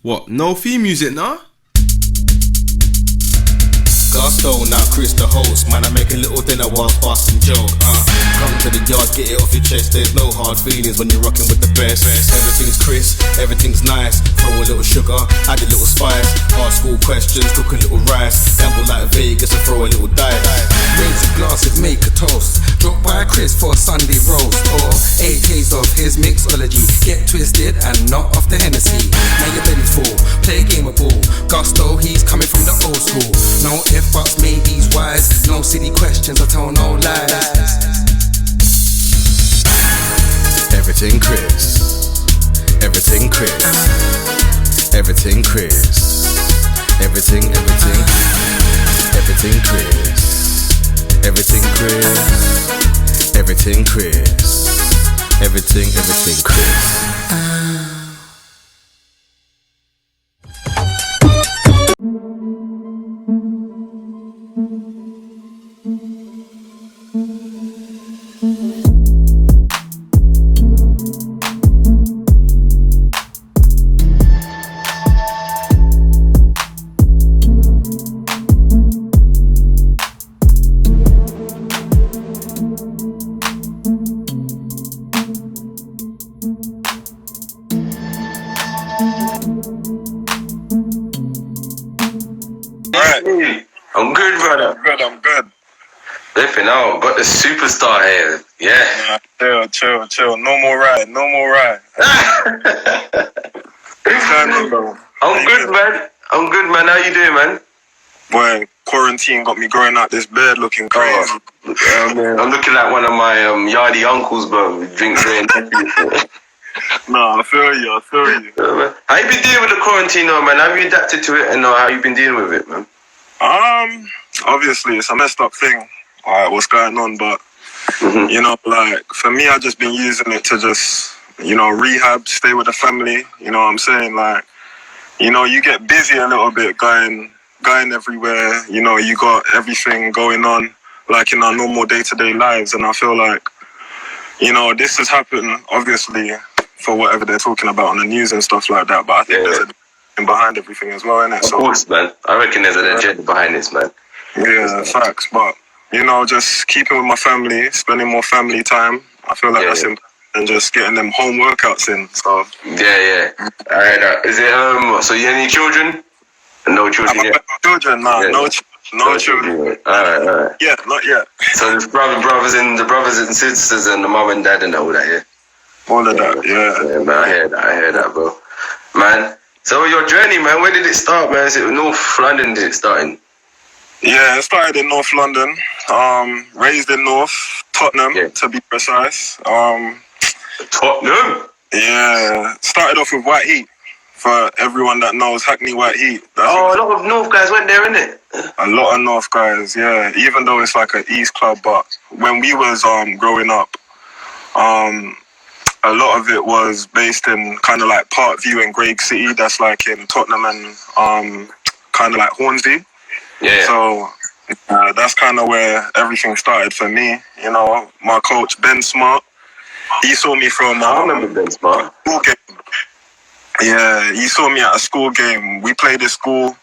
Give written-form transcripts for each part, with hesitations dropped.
What? No theme music, nah? Gusto, now Chris the host. Man, I make a little dinner while fasting joke. Come to the yard, get it off your chest. There's no hard feelings when you're rocking with the best. Everything's crisp, everything's nice. Throw a little sugar, add a little spice. Ask all questions, cook a little rice. Gamble like Vegas and throw a little dice. Raise your glasses, make a toast. Drop by Chris for a Sunday roast. Or 8 days of his mixology. Get twisted and not off the Hennessy. Now your belly's full, play a game of ball. Gusto, he's coming from the old school. No if buts, maybes, whys. No silly questions, I tell no lies. Everything Chris. Everything Chris. Everything Chris. Everything Chris. Everything Chris. Everything Chris. Everything Chris. I'm good, brother. I'm good. Flipping out, got the superstar here. Yeah. Chill. No more ride. What's going on, bro? I'm good, man. How you doing, man? Boy, quarantine got me growing out this beard looking crazy. Man. I'm looking like one of my yardie uncles, bro, with drinks in. No, I feel you. How you been dealing with the quarantine, though, man? Have you adapted to it, and how you been dealing with it, man? Obviously, it's a messed up thing. Alright, what's going on? But you know, like for me, I've just been using it to just, rehab, stay with the family. You know what I'm saying? Like, you get busy a little bit, going everywhere. You got everything going on, like in our normal day-to-day lives, and I feel like, this has happened, obviously, for whatever they're talking about on the news and stuff like that. But I think there's a behind everything as well, innit? Of course, man. I reckon there's an agenda behind this, man. Yeah, facts. But, just keeping with my family, spending more family time, I feel like that's important, and just getting them home workouts in. So Yeah. I heard that. Is it, so you have any children? No children yet? Children? Nah, no children. Alright. Yeah, not yet. So there's brothers and sisters and the mum and dad and all that, yeah? All of that, yeah. Yeah, man, I hear that, bro. Man, so your journey, man, where did it start, man? Is it North London did it start in? Yeah, it started in North London. Raised in North, Tottenham, to be precise. Tottenham? Yeah, started off with White Heat. For everyone that knows Hackney White Heat. A lot of North guys went there, innit? A lot of North guys, yeah. Even though it's like an East club, but when we was growing up, a lot of it was based in kind of like Parkview and Greig City. That's like in Tottenham and kind of like Hornsey. Yeah. So that's kind of where everything started for me. My coach Ben Smart, he saw me from I remember Ben Smart. School game. Yeah, he saw me at a school game. We played at school.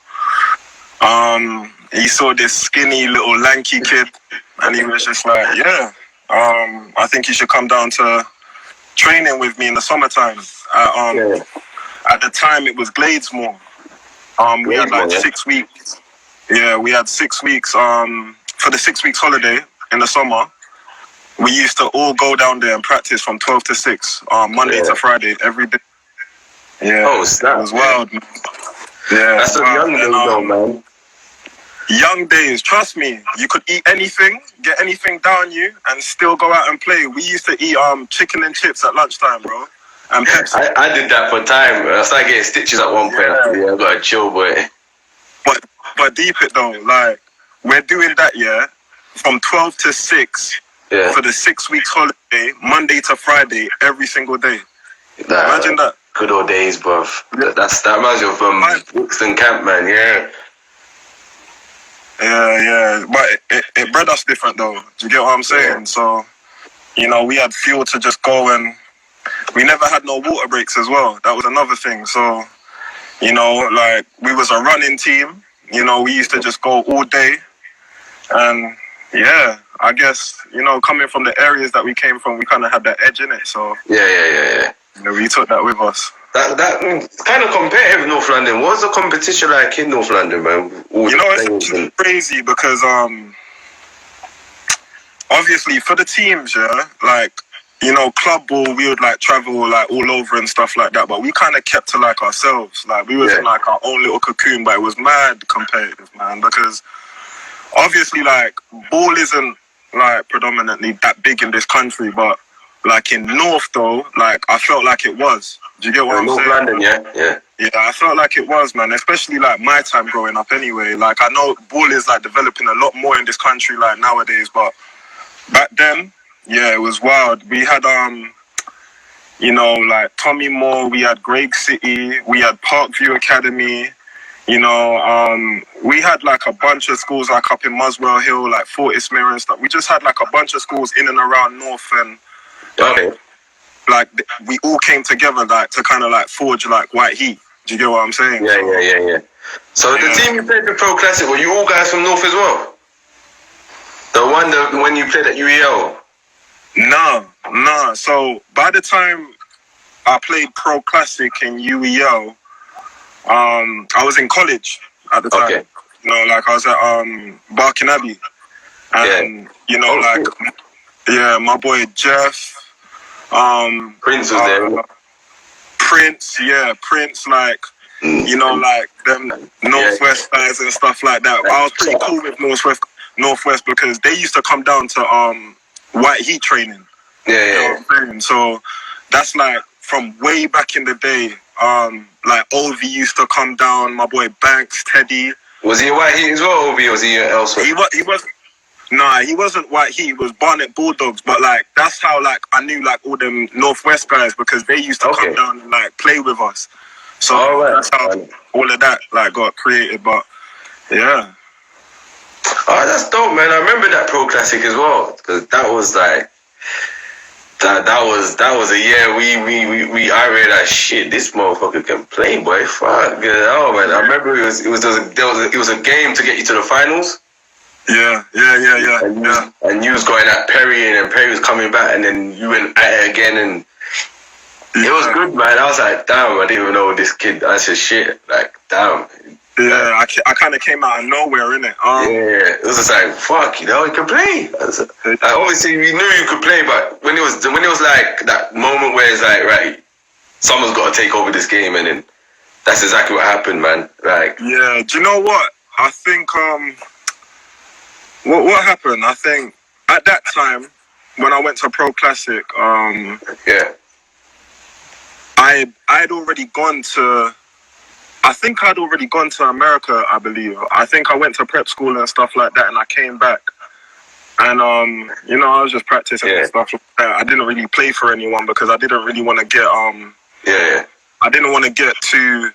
He saw this skinny little lanky kid, and he was just like, I think you should come down to training with me in the summertime. At the time, it was Gladesmore. We had like 6 weeks. Yeah, we had 6 weeks. For the 6 weeks holiday in the summer, we used to all go down there and practice from 12 to 6, Monday to Friday, every day. Yeah, oh, snap. It was wild, man. Yeah, that's some young days, though, man. Young days, trust me. You could eat anything, get anything down you, and still go out and play. We used to eat chicken and chips at lunchtime, bro. And Pepsi. I did that for time. I started getting stitches at one point. Yeah, I got a chill, boy. But deep it though, like we're doing that, from 12 to 6 for the 6 weeks holiday, Monday to Friday, every single day. Imagine that. Good old days, bruv. That reminds me of Brixton Camp, man. Yeah. But it bred us different, though. Do you get what I'm saying? Yeah. So, we had fuel to just go, and we never had no water breaks as well. That was another thing. So, You know, like we was a running team. You know, we used to just go all day. And yeah, I guess, you know, coming from the areas that we came from, we kind of had that edge in it. So Yeah. you know, we took that with us. That kind of competitive North London. What's the competition like in North London, man? You know, it's crazy because obviously for the teams, yeah, like, you know, club ball, we would like travel like all over and stuff like that, but we kind of kept to like ourselves. Like we was in like our own little cocoon, but it was mad competitive, man, because obviously like ball isn't like predominantly that big in this country, but like in North though, like I felt like it was. Do you get what I'm North saying? London, yeah. Yeah, I felt like it was, man. Especially like my time growing up, anyway. Like I know ball is like developing a lot more in this country, like nowadays. But back then, yeah, it was wild. We had you know, like Tommy Moore. We had Greg City. We had Parkview Academy. You know, we had like a bunch of schools like up in Muswell Hill, like Fortis Mirror and stuff. We just had like a bunch of schools in and around North and. Like we all came together like to kind of like forge like white heat. Do you get what I'm saying? Yeah. So the team you played the Pro Classic, were you all guys from North as well? The one when you played at UEL? No. So by the time I played Pro Classic in UEL, I was in college at the time. Okay. You know, like I was at Barking Abbey, and you know, my boy Jeff. Prince was there. Prince, like, you know, like them Northwest guys and stuff like that. I was pretty cool with Northwest because they used to come down to white heat training. You know what I'm saying? So that's like from way back in the day. Like Ovi used to come down. My boy Banks, Teddy. Was he white heat as well, Ovi, or was he elsewhere? He was. Nah, he wasn't white heat. He was Barnet Bulldogs. But like that's how like I knew like all them Northwest guys because they used to come down and like play with us. So that's how all of that like got created. But yeah. Oh, that's dope, man. I remember that Pro Classic as well because that was like that was a year I realized shit. This motherfucker can play, boy. Fuck, oh man. I remember it was a game to get you to the finals. Yeah. And you was going at Perry, and then Perry was coming back, and then you went at it again, and it was good, man. I was like, damn, I didn't even know this kid. That's just shit. Like, damn. Yeah, I kind of came out of nowhere, innit? Yeah, it was just like, fuck, you know, he can play. Like, obviously, we knew you could play, but when it was like that moment where it's like, right, someone's got to take over this game, and then that's exactly what happened, man. Like, yeah, do you know what? I think What happened? I think at that time when I went to Pro Classic, I'd already gone to. I think I'd already gone to America. I believe. I think I went to prep school and stuff like that, and I came back. And you know, I was just practicing and stuff like that. I didn't really play for anyone because I didn't really want to get I didn't want to get too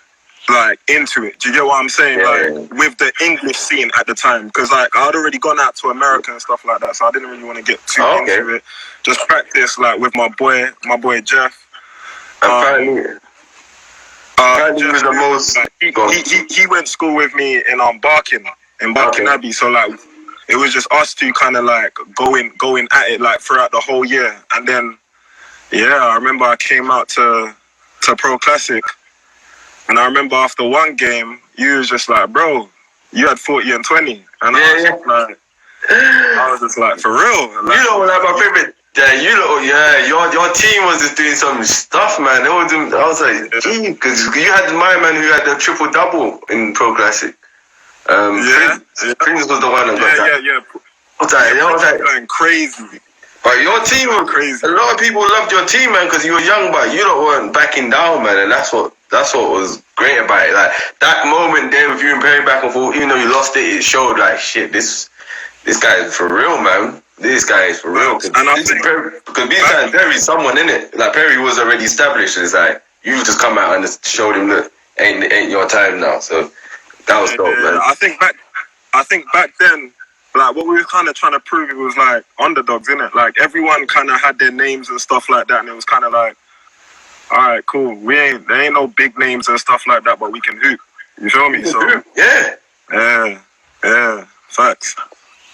like into it. Do you get what I'm saying? Like with the English scene at the time, because like I'd already gone out to America and stuff like that, so I didn't really want to get too into it. Just practice like with my boy Jeff. Jeff the most. Like, he went to school with me in Barking Abbey, so like it was just us two kind of like going at it like throughout the whole year, and then I remember I came out to Pro Classic. And I remember after one game, you was just like, bro, you had 40 and 20. And I was just like, for real? Like, you know what, like my favorite, your team was just doing some stuff, man. I was like, gee, because you had my man who had the triple-double in Pro Classic. Prince was the one that got that. I was like, going crazy. But your team was crazy. A lot of people loved your team, man, because you were young, but you weren't backing down, man, and that's what was great about it. Like that moment there with you and Perry back and forth, even though you lost it, it showed like shit. This guy is for real, man. This guy is for real. Because Perry's someone in it. Like Perry was already established. It's like you just come out and just showed him that ain't your time now. So that was dope, man. I think back then, like what we were kind of trying to prove, it was like underdogs, innit? Like everyone kind of had their names and stuff like that, and it was kind of like All right, cool. There ain't no big names and stuff like that, but we can hoop. You feel me? So yeah, facts.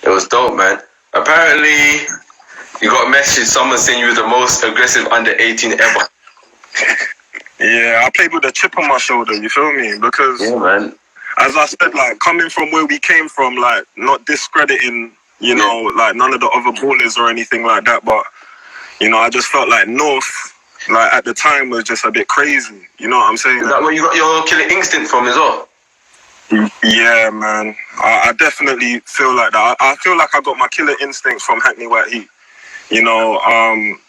It was dope, man. Apparently, you got a message. Someone saying you were the most aggressive under 18 ever. Yeah, I played with a chip on my shoulder. You feel me? Because man. As I said, like coming from where we came from, like not discrediting, you know, like none of the other ballers or anything like that, but you know, I just felt like North, like at the time, was just a bit crazy. You know what I'm saying? Is that where you got your killer instinct from as well? Yeah, man. I definitely feel like that. I feel like I got my killer instincts from Hackney White Heat. You know,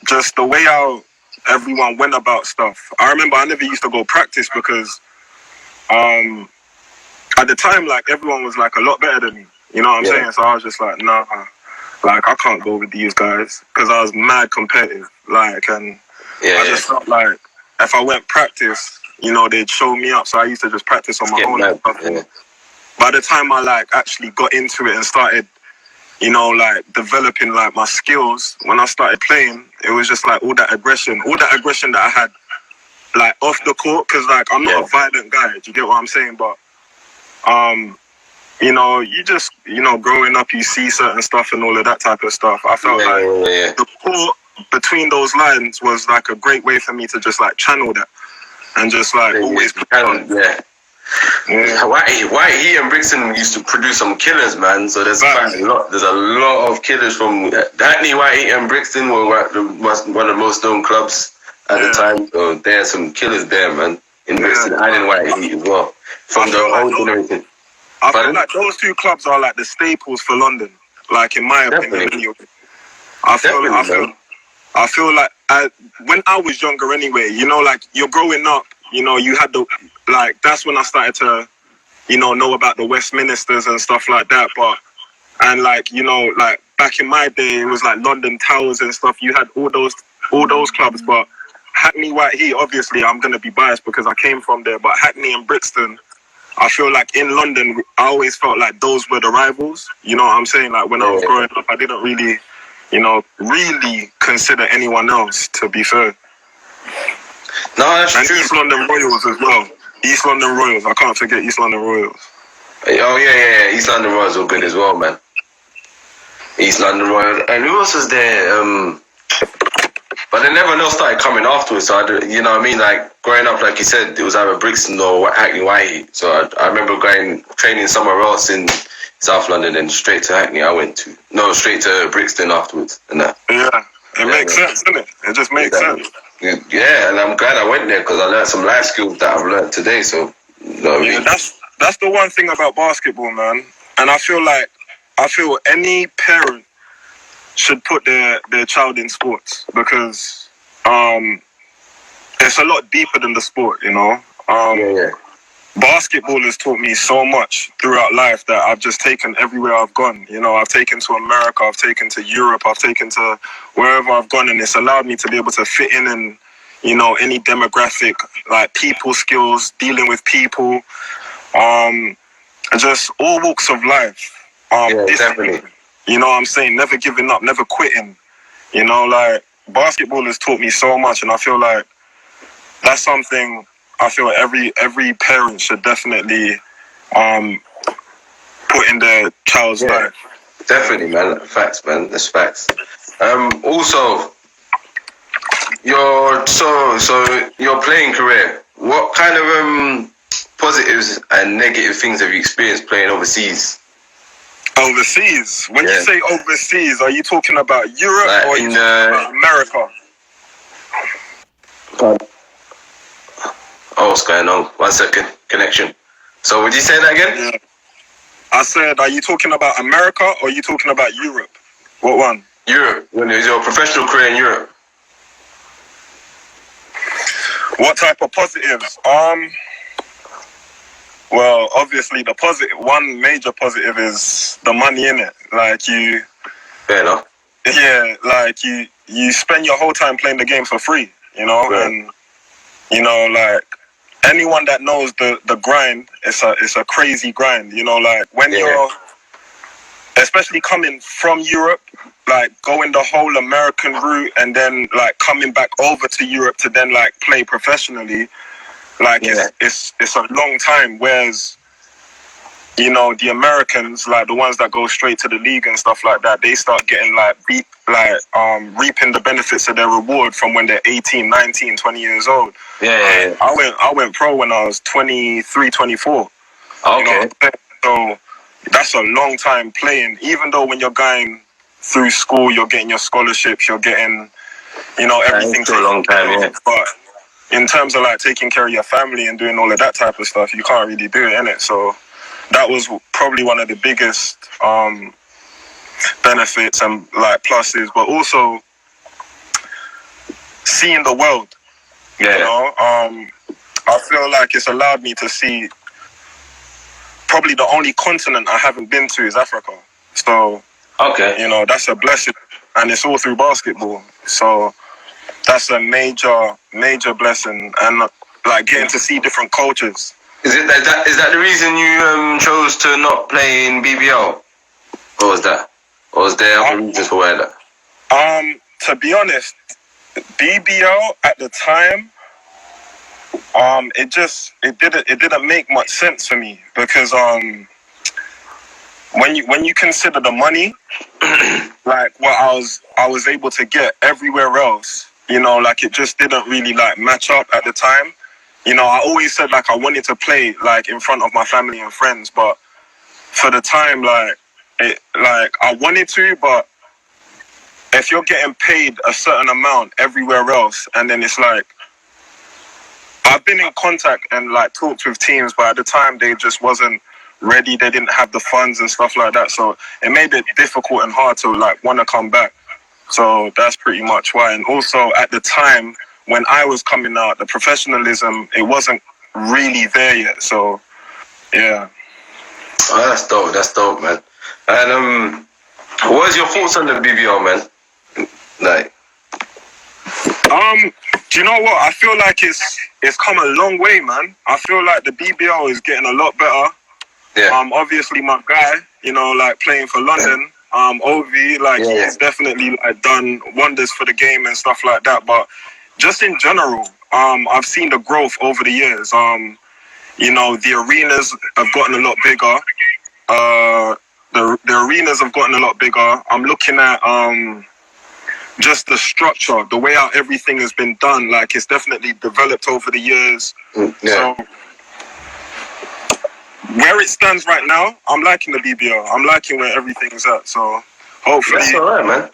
just the way how everyone went about stuff. I remember I never used to go practice because at the time, like, everyone was, like, a lot better than me. You know what I'm saying? So I was just like, nah, like, I can't go with these guys because I was mad competitive. Like, and I just felt like if I went practice, you know, they'd show me up. So I used to just practice on my own and stuff. Yeah. By the time I, like, actually got into it and started, you know, like, developing, like, my skills, when I started playing, it was just, like, all that aggression that I had, like, off the court. Because, like, I'm not a violent guy. Do you get what I'm saying? But you know, you just, you know, growing up, you see certain stuff and all of that type of stuff. I felt like the court between those lines was like a great way for me to just like channel that and just like always put on. White Heat and Brixton used to produce some killers, man. So there's quite a lot. There's a lot of killers from Hackney, White Heat and Brixton were one of the most known clubs at the time. So there's some killers there, man. In Brixton and in White Heat as well. From the old generation. I feel like those two clubs are like the staples for London. Like in my opinion. I feel like when I was younger anyway, you know, like you're growing up, you know, you had the, like, that's when I started to, you know about the Westminsters and stuff like that. But, and like, you know, like back in my day, it was like London Towers and stuff. You had all those clubs, but Hackney White Heat, obviously, I'm going to be biased because I came from there, but Hackney and Brixton, I feel like in London, I always felt like those were the rivals. You know what I'm saying? Like when I was growing up, I didn't really, you know, really consider anyone else, to be fair. No, that's true. East London Royals as well. East London Royals. I can't forget East London Royals. Oh, yeah. East London Royals were good as well, man. East London Royals. And who else was there? But then everyone else started coming afterwards. So, you know what I mean? Like, growing up, like you said, it was either Brixton or Hackney White Heat. So I remember training somewhere else in South London and straight to Hackney straight to Brixton afterwards. And that. Yeah, it makes sense, doesn't it? It just makes sense. Yeah, and I'm glad I went there because I learned some life skills that I've learned today. So, you know what I mean? That's the one thing about basketball, man. And I feel any parent should put their child in sports because it's a lot deeper than the sport, you know. Basketball has taught me so much throughout life that I've just taken everywhere I've gone. You know, I've taken to America, I've taken to Europe, I've taken to wherever I've gone, and it's allowed me to be able to fit in, you know, any demographic, like people skills, dealing with people, just all walks of life. Definitely. You know what I'm saying? Never giving up, never quitting. You know, like, basketball has taught me so much, and I feel like that's something I feel every parent should definitely put in their child's life. Definitely, man. Facts, man. That's facts. Also, your playing career, what kind of positives and negative things have you experienced playing overseas? Overseas? When you say overseas, are you talking about Europe or are you talking about America? Oh, what's going on? 1 second. Connection. So would you say that again? Yeah. I said, are you talking about America or are you talking about Europe? What one? Europe. When is your professional career in Europe? What type of positives? Well, obviously the one major positive is the money in it. Like you... Fair enough. Yeah, like you spend your whole time playing the game for free, you know? Yeah. And, you know, like, anyone that knows the grind, it's a crazy grind, you know? Like, when especially coming from Europe, like going the whole American route and then like coming back over to Europe to then like play professionally, like it's a long time. Whereas, you know, the Americans, like the ones that go straight to the league and stuff like that, they start getting like reaping the benefits of their reward from when they're 18, 19, 20 years old. I went pro when I was 23, 24. Okay. You know, so that's a long time playing. Even though when you're going through school, you're getting your scholarships, you're getting, you know, everything. For a long time, yeah. But in terms of like taking care of your family and doing all of that type of stuff, you can't really do it, innit? So that was probably one of the biggest benefits and like pluses, but also seeing the world. You know, I feel like it's allowed me to see probably the only continent I haven't been to is Africa. So, you know, that's a blessing, and it's all through basketball. So that's a major blessing, and like getting to see different cultures. Is that the reason you chose to not play in BBL? Or was that? Or was there other reasons for why that? To be honest, BBL at the time, it didn't make much sense for me, because when you consider the money, like what I was able to get everywhere else, you know, like it just didn't really like match up at the time. You know, I always said like I wanted to play like in front of my family and friends, but for the time, like I wanted to, but if you're getting paid a certain amount everywhere else, and then it's like, I've been in contact and like talked with teams, but at the time they just wasn't ready. They didn't have the funds and stuff like that. So it made it difficult and hard to like want to come back. So that's pretty much why. And also at the time when I was coming out, the professionalism, it wasn't really there yet. So yeah. Oh, that's dope, man. And what is your thoughts on the BBL, man? Like, do you know what? I feel like it's come a long way, man. I feel like the BBL is getting a lot better. Yeah. Obviously my guy, you know, like playing for London, Ovi, like he's definitely like done wonders for the game and stuff like that. But just in general, I've seen the growth over the years. You know, the arenas have gotten a lot bigger. The arenas have gotten a lot bigger. I'm looking at just the structure, the way how everything has been done. Like it's definitely developed over the years. So where it stands right now, I'm liking the BBL. I'm liking where everything's at. So hopefully, that's all right, man.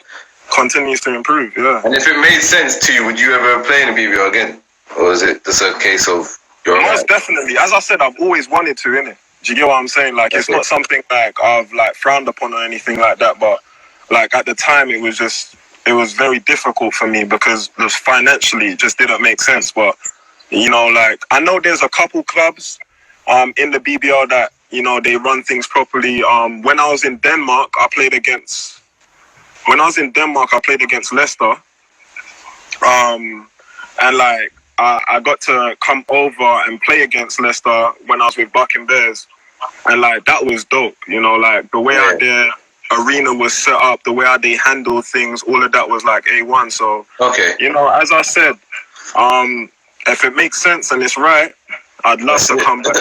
Continues to improve. Yeah. And if it made sense to you, would you ever play in the BBL again, or is it just a case of your most definitely? As I said, I've always wanted to, innit? Do you get what I'm saying? Like it's not something like I've like frowned upon or anything like that. But like at the time, it was very difficult for me because just financially it just didn't make sense. But you know, like I know there's a couple clubs in the BBL that, you know, they run things properly. When I was in Denmark, I played against Leicester. And like I got to come over and play against Leicester when I was with Bucking Bears, and like that was dope. You know, like the way out their arena was set up, the way how they handled things, all of that was like A1. So you know, as I said, if it makes sense and it's right, I'd love to come back.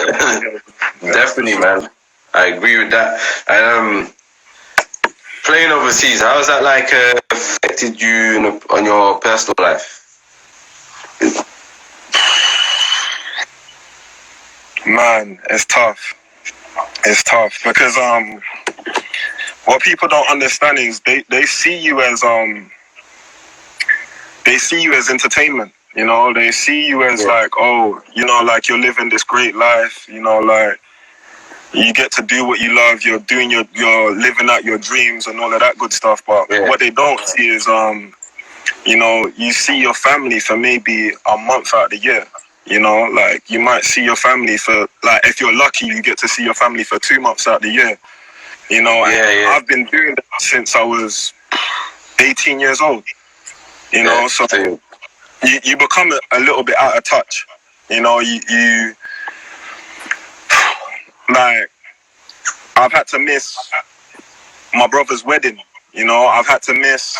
Definitely, man. I agree with that. And playing overseas, how has that like affected you on your personal life? Man, it's tough. It's tough because what people don't understand is they see you as entertainment. You know, they see you as like, oh, you know, like you're living this great life. You know, like you get to do what you love. You're doing you're living out your dreams and all of that good stuff. But what they don't see is you know, you see your family for maybe a month out of the year. You know, like you might see your family for, like, if you're lucky, you get to see your family for 2 months out of the year. You know, and I've been doing that since I was 18 years old. You know, so you become a little bit out of touch. You know, you like, I've had to miss my brother's wedding. You know, I've had to miss,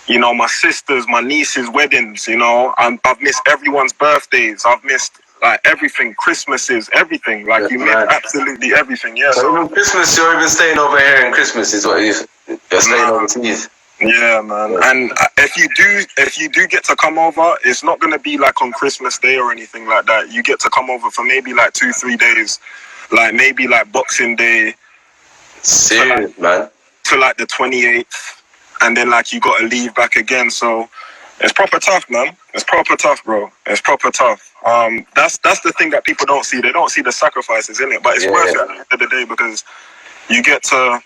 you know, my sister's, my niece's weddings. You know, I've missed everyone's birthdays. I've missed like everything, Christmases, everything. Like you miss absolutely everything. Yeah. So even Christmas, you're even staying over here in Christmas is what you're staying overseas. Yeah, man. And if you do get to come over, it's not gonna be like on Christmas Day or anything like that. You get to come over for maybe like 2-3 days, like maybe like Boxing Day. Serious, man. To like the 28th, and then like you got to leave back again. So it's proper tough, man. It's proper tough, bro. It's proper tough. That's the thing that people don't see. They don't see the sacrifices in it, but it's worth it at the end of the day because you get to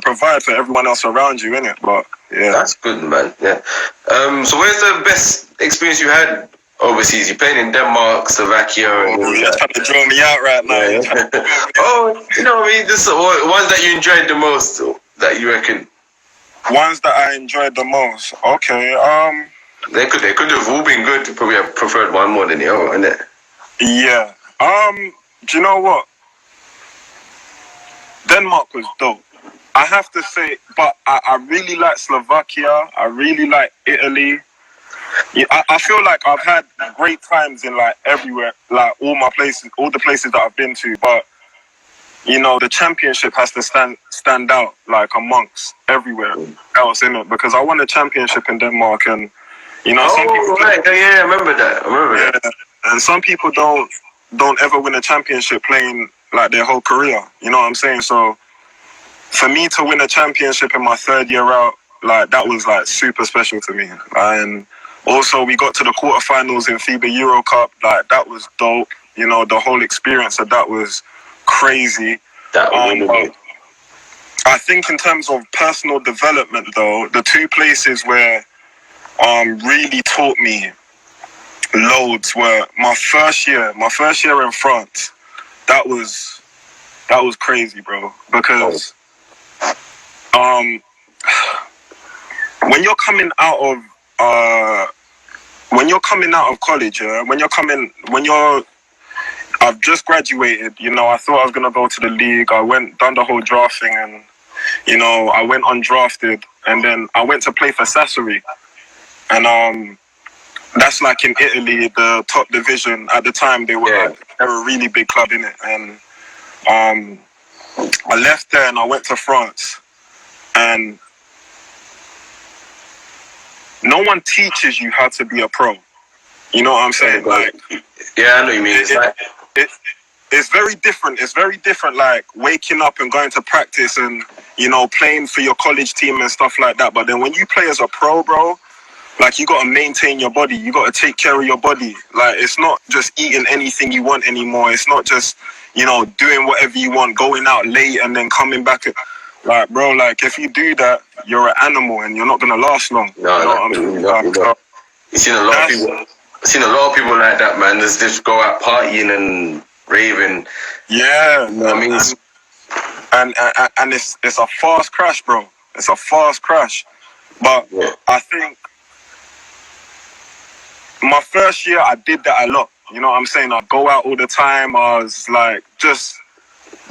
provide for everyone else around you, innit? But yeah, that's good, man. Yeah. So where's the best experience you had overseas? You played in Denmark, Slovakia. You're trying to draw me out right now. Yeah. Oh, you know what I mean? Just ones that you enjoyed the most, that you reckon? Ones that I enjoyed the most. Okay. They could have all been good. Probably have preferred one more than the other, innit? Yeah. Do you know what? Denmark was dope. I have to say, but I really like Slovakia. I really like Italy. Yeah, I feel like I've had great times in like everywhere, like all the places that I've been to. But you know, the championship has to stand out like amongst everywhere else in it because I won a championship in Denmark, and you know, some people I remember that. And some people don't ever win a championship playing like their whole career. You know what I'm saying? So for me to win a championship in my 3rd year out, like that was like super special to me. And also we got to the quarterfinals in FIBA Euro Cup. Like that was dope. You know, the whole experience of that was crazy. I think in terms of personal development though, the 2 places where really taught me loads were my first year in France. That was crazy, bro, because when you're coming out of college, I've just graduated, you know, I thought I was going to go to the league. I done the whole draft thing and, you know, I went undrafted and then I went to play for Sassari. And that's like in Italy, the top division. At the time, they were a really big club in it. And I left there and I went to France. And no one teaches you how to be a pro. You know what I'm saying? Like, yeah, I know what you mean. It's very different. It's very different, like waking up and going to practice and, you know, playing for your college team and stuff like that. But then when you play as a pro, bro, like you got to maintain your body. You got to take care of your body. Like it's not just eating anything you want anymore. It's not just, you know, doing whatever you want, going out late and then coming back. Like, bro, like if you do that, you're an animal and you're not going to last long. No, you know what I'm saying? You've seen a lot of people. I've seen a lot of people like that, man. They just go out partying and raving. Yeah, you know what I mean? And it's a fast crash, bro. It's a fast crash. But I think my first year I did that a lot. You know what I'm saying? I'd go out all the time. I was like, just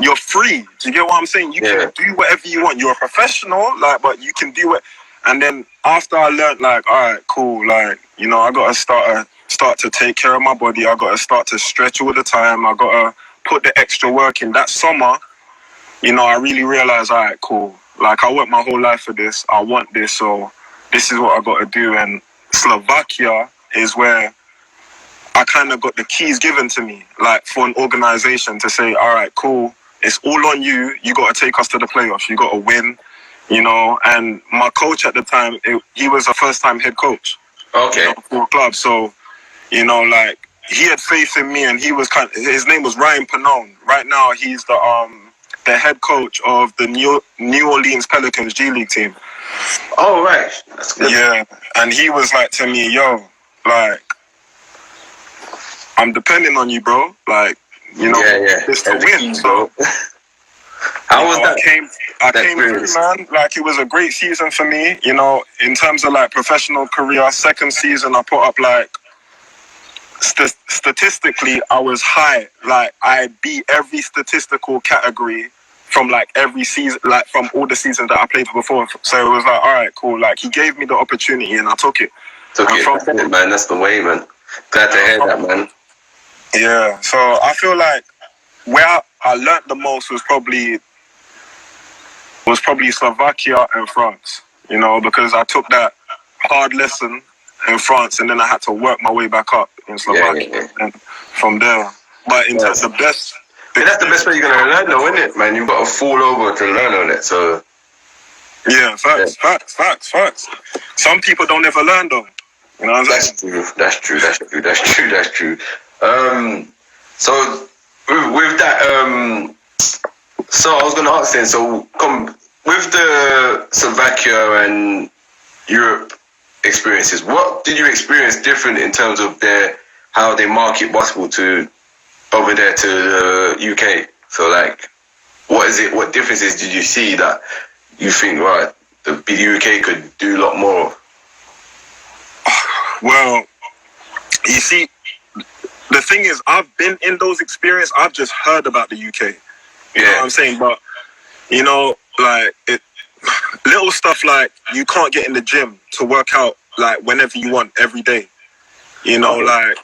you're free. Do you get what I'm saying? You can do whatever you want. You're a professional, like, but you can do it. And then after I learned, like, all right, cool, like, you know, I got to start to take care of my body. I got to start to stretch all the time. I got to put the extra work in. That summer, you know, I really realized, all right, cool. Like, I worked my whole life for this. I want this, so this is what I got to do. And Slovakia is where I kind of got the keys given to me, like, for an organization to say, all right, cool, it's all on you. You got to take us to the playoffs. You got to win, you know. And my coach at the time, he was a first-time head coach. Okay. You know, for a club. So, you know, like, he had faith in me, and he was his name was Ryan Panone. Right now, he's the head coach of the New Orleans Pelicans G League team. Oh, right. That's good. Yeah. And he was like to me, yo, like, I'm depending on you, bro. Like, you know, it's to win. So, how was that? I came through, man. Like, it was a great season for me. You know, in terms of like professional career, second season, I put up like statistically, I was high. Like, I beat every statistical category from like every season, like from all the seasons that I played before. So it was like, all right, cool. Like he gave me the opportunity and I took it. That's it, man. That's the way, man. Glad to hear that, man. Yeah. So I feel like where I learnt the most was probably Slovakia and France. You know, because I took that hard lesson in France and then I had to work my way back up in Slovakia and from there. But in terms of the best. That's the best way you're gonna learn, though, isn't it, man? You've got to fall over to learn on it. So yeah, facts. Some people don't ever learn, though. You know what I'm saying? That's true. So with that, so I was gonna ask then. So with the Slovakia and Europe experiences, what did you experience different in terms of how they market basketball to over there to the UK? So like, what differences did you see that you think, right, the UK could do a lot more? Well, you see, the thing is, I've been in those experiences. I've just heard about the UK. You know what I'm saying? But, you know, like, little stuff like you can't get in the gym to work out, like, whenever you want, every day. You know, like,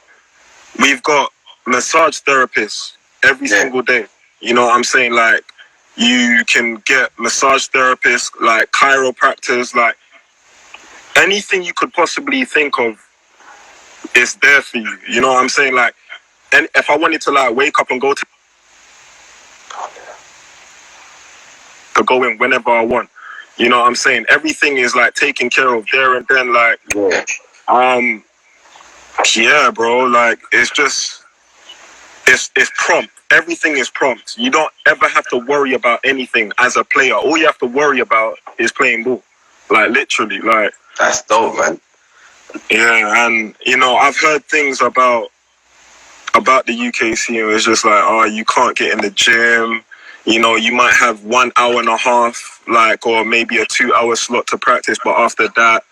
we've got massage therapists every single day. You know what I'm saying? Like, you can get massage therapists, like, chiropractors, like, anything you could possibly think of is there for you. You know what I'm saying? Like, and if I wanted to like wake up and go in whenever I want, you know what I'm saying? Everything is like taken care of there and then. Like, yeah, bro. Like, it's just it's prompt. Everything is prompt. You don't ever have to worry about anything as a player. All you have to worry about is playing ball. Like, literally, like. That's dope, man. Yeah, and you know, I've heard things about the UK scene. It's just like, oh, you can't get in the gym. You know, you might have 1 hour and a half, like, or maybe a 2 hour slot to practice, but after that,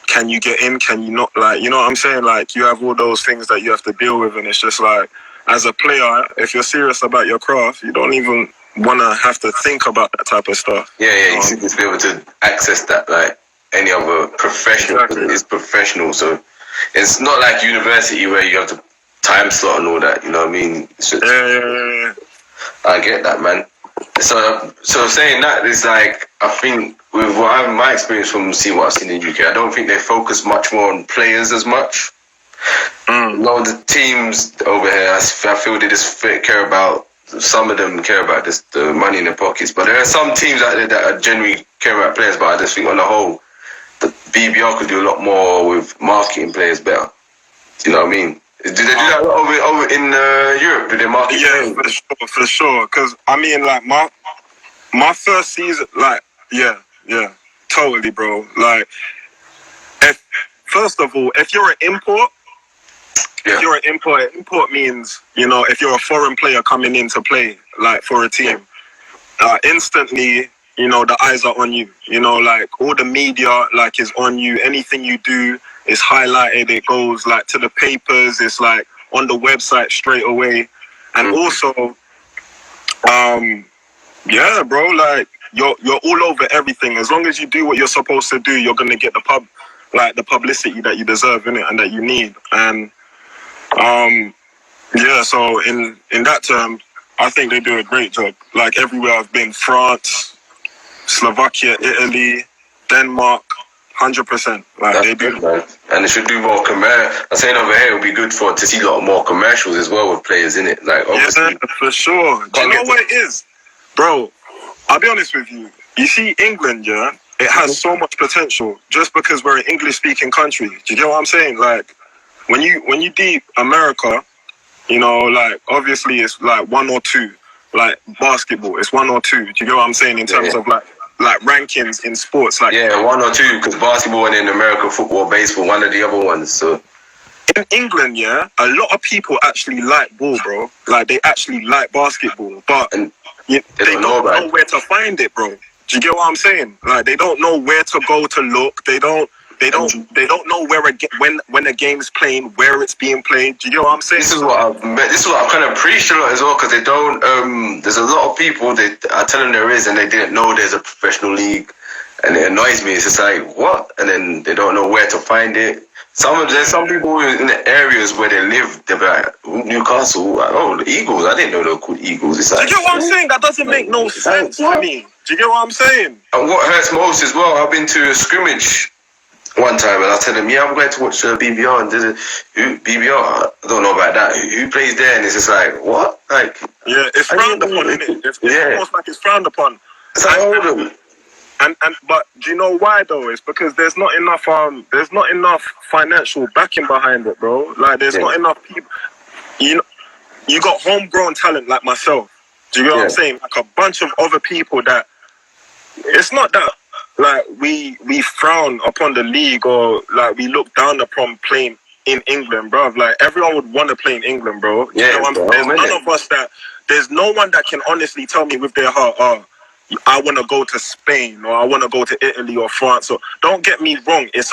can you get in? Can you not? Like, you know what I'm saying? Like, you have all those things that you have to deal with, and it's just like, as a player, if you're serious about your craft, you don't even want to have to think about that type of stuff. Yeah, you should just be able to access that like any other professional. Exactly. It's professional, so it's not like university where you have to time slot and all that. You know what I mean? It's just, yeah. I get that, man. So saying that is like, I think with my experience from seeing what I've seen in the UK, I don't think they focus much more on players as much. No, the teams over here, I feel they just care about. Some of them care about just the money in their pockets, but there are some teams out there that are genuinely care about players. But I just think on the whole, the BBL could do a lot more with marketing players better. Do you know what I mean? Do they do that over in Europe? Do they market? Yeah, for sure. Because I mean, like my first season, like yeah, totally, bro. Like, first of all, if you're an import. If you're an import means, you know, if you're a foreign player coming in to play, like, for a team, instantly, you know, the eyes are on you. You know, like, all the media, like, is on you. Anything you do is highlighted. It goes, like, to the papers. It's, like, on the website straight away. And also, yeah, bro, like, you're all over everything. As long as you do what you're supposed to do, you're going to get the publicity that you deserve, innit, and that you need. And yeah, so in that term, I think they do a great job. Like, everywhere I've been, France, Slovakia, Italy, Denmark, 100%. Like, that's they do. Good, man. And they should do more I'm saying over here, it would be good to see a lot more commercials as well with players in it. Like, obviously, yeah, for sure. Do you know what it is? Bro, I'll be honest with you. You see, England, yeah, it has so much potential just because we're an English-speaking country. Do you get what I'm saying? Like, when you deep America, you know, like, obviously it's like 1 or 2. Like, basketball, it's 1 or 2. Do you get what I'm saying? In terms of like rankings in sports, like 1 or 2, because basketball and in America, football, baseball, one of the other ones. So in England, yeah, a lot of people actually like ball, bro. Like, they actually like basketball, but they don't know where to find it, bro. Do you get what I'm saying? Like, they don't know where to go to look. They don't They don't know when a game's playing, where it's being played. Do you know what I'm saying? This is what I've kind of preached a lot as well, because they don't. There's a lot of people I tell them there is, and they didn't know there's a professional league, and it annoys me. It's just like, what? And then they don't know where to find it. There's some people in the areas where they live, they're like, Newcastle, oh, the Eagles. I didn't know they were called Eagles. It's like, do you get what I'm saying? That doesn't make no sense to me. Do you get what I'm saying? And what hurts most as well, I've been to a scrimmage one time, and I tell them, I'm going to watch BBR, and BBR, I don't know about that. Who plays there? And it's just like, what? Like, yeah, it's frowned upon, isn't it? It's almost like it's frowned upon. It's like, hold on. But do you know why though? It's because there's not enough financial backing behind it, bro. Like there's not enough people. You know, you got homegrown talent like myself. Do you know what I'm saying? Like a bunch of other people that it's not that like we frown upon the league or like we look down upon playing in England, bro. Like everyone would want to play in England, bro. You know what I'm saying? There's no one that can honestly tell me with their heart, I want to go to Spain or I want to go to Italy or France. Or don't get me wrong, it's